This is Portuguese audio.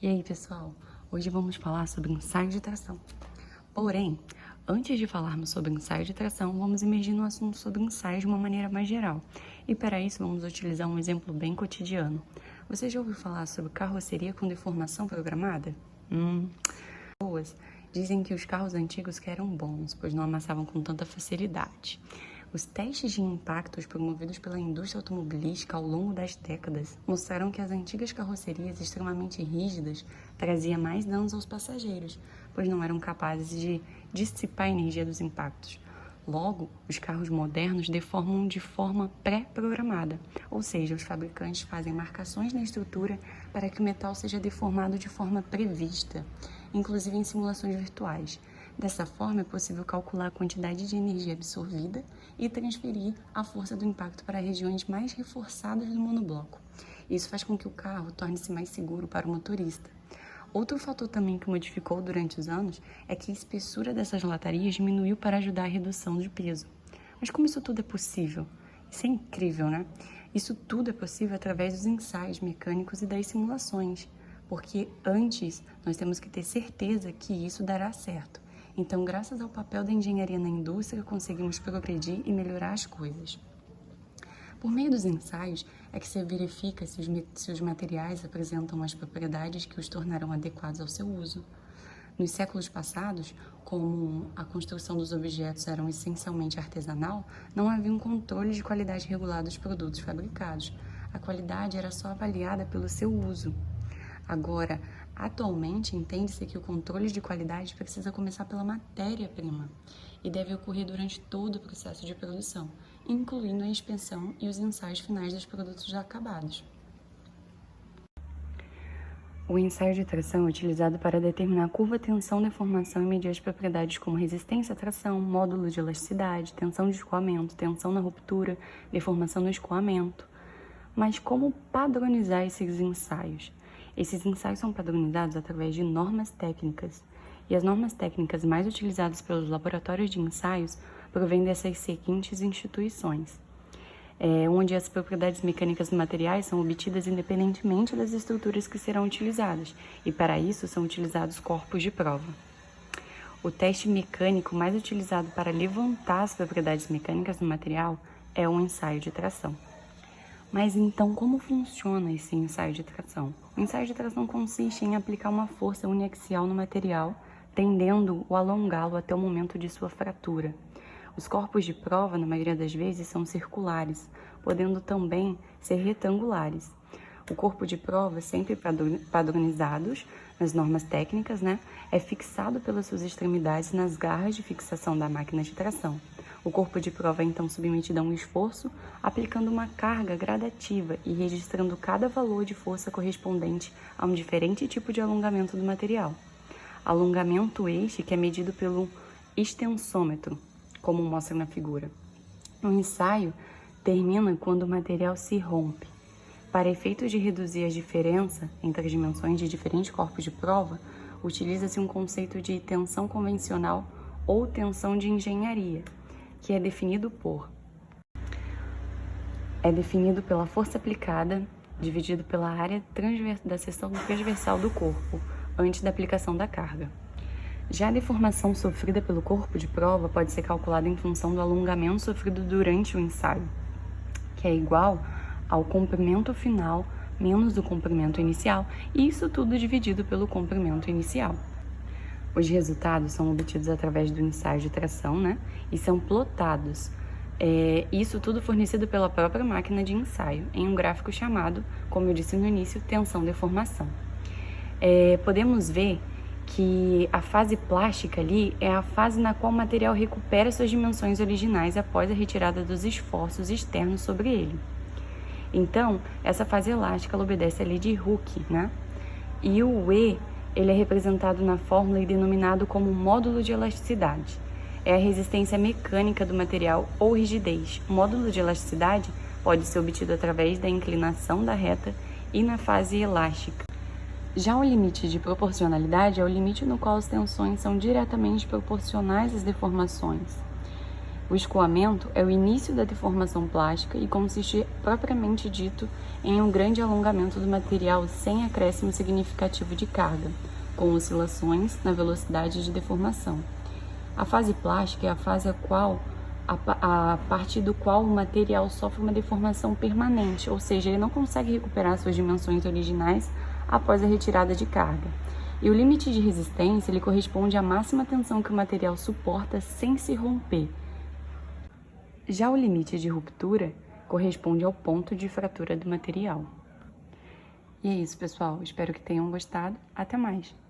E aí, pessoal? Hoje vamos falar sobre ensaio de tração. Porém, antes de falarmos sobre ensaio de tração, vamos imergir no assunto sobre ensaio de uma maneira mais geral. E para isso, vamos utilizar um exemplo bem cotidiano. Você já ouviu falar sobre carroceria com deformação programada? Pessoas dizem que os carros antigos que eram bons, pois não amassavam com tanta facilidade. Os testes de impactos promovidos pela indústria automobilística ao longo das décadas mostraram que as antigas carrocerias extremamente rígidas traziam mais danos aos passageiros, pois não eram capazes de dissipar a energia dos impactos. Logo, os carros modernos deformam de forma pré-programada, ou seja, os fabricantes fazem marcações na estrutura para que o metal seja deformado de forma prevista, inclusive em simulações virtuais. Dessa forma, é possível calcular a quantidade de energia absorvida e transferir a força do impacto para regiões mais reforçadas do monobloco. Isso faz com que o carro torne-se mais seguro para o motorista. Outro fator também que modificou durante os anos é que a espessura dessas latarias diminuiu para ajudar a redução de peso. Mas como isso tudo é possível? Isso é incrível, né? Isso tudo é possível através dos ensaios mecânicos e das simulações, porque antes nós temos que ter certeza que isso dará certo. Então, graças ao papel da engenharia na indústria, conseguimos progredir e melhorar as coisas. Por meio dos ensaios, é que se verifica se os materiais apresentam as propriedades que os tornarão adequados ao seu uso. Nos séculos passados, como a construção dos objetos era essencialmente artesanal, não havia um controle de qualidade regular dos produtos fabricados. A qualidade era só avaliada pelo seu uso. Agora, atualmente, entende-se que o controle de qualidade precisa começar pela matéria-prima e deve ocorrer durante todo o processo de produção, incluindo a inspeção e os ensaios finais dos produtos já acabados. O ensaio de tração é utilizado para determinar a curva, tensão, deformação e medir as propriedades como resistência à tração, módulo de elasticidade, tensão de escoamento, tensão na ruptura, deformação no escoamento. Mas como padronizar esses ensaios? Esses ensaios são padronizados através de normas técnicas, e as normas técnicas mais utilizadas pelos laboratórios de ensaios provêm dessas seguintes instituições, onde as propriedades mecânicas dos materiais são obtidas independentemente das estruturas que serão utilizadas, e para isso são utilizados corpos de prova. O teste mecânico mais utilizado para levantar as propriedades mecânicas do material é o ensaio de tração. Mas então, como funciona esse ensaio de tração? O ensaio de tração consiste em aplicar uma força uniaxial no material, tendendo a alongá-lo até o momento de sua fratura. Os corpos de prova, na maioria das vezes, são circulares, podendo também ser retangulares. O corpo de prova, sempre padronizados nas normas técnicas, é fixado pelas suas extremidades nas garras de fixação da máquina de tração. O corpo de prova é então submetido a um esforço, aplicando uma carga gradativa e registrando cada valor de força correspondente a um diferente tipo de alongamento do material. Alongamento este que é medido pelo extensômetro, como mostra na figura. O ensaio termina quando o material se rompe. Para efeitos de reduzir a diferença entre as dimensões de diferentes corpos de prova, utiliza-se um conceito de tensão convencional ou tensão de engenharia, que é definido pela força aplicada dividido pela área da seção transversal do corpo antes da aplicação da carga. Já a deformação sofrida pelo corpo de prova pode ser calculada em função do alongamento sofrido durante o ensaio, que é igual ao comprimento final menos o comprimento inicial, e isso tudo dividido pelo comprimento inicial. Os resultados são obtidos através do ensaio de tração, e são plotados. Isso tudo fornecido pela própria máquina de ensaio, em um gráfico chamado, como eu disse no início, tensão-deformação. Podemos ver que a fase plástica ali é a fase na qual o material recupera suas dimensões originais após a retirada dos esforços externos sobre ele. Então, essa fase elástica ela obedece à lei de Hooke, E o E ele é representado na fórmula e denominado como módulo de elasticidade. É a resistência mecânica do material ou rigidez. O módulo de elasticidade pode ser obtido através da inclinação da reta e na fase elástica. Já o limite de proporcionalidade é o limite no qual as tensões são diretamente proporcionais às deformações. O escoamento é o início da deformação plástica e consiste propriamente dito em um grande alongamento do material sem acréscimo significativo de carga, com oscilações na velocidade de deformação. A fase plástica é a fase a partir do qual o material sofre uma deformação permanente, ou seja, ele não consegue recuperar suas dimensões originais após a retirada de carga. E o limite de resistência ele corresponde à máxima tensão que o material suporta sem se romper. Já o limite de ruptura corresponde ao ponto de fratura do material. E é isso, pessoal. Espero que tenham gostado. Até mais!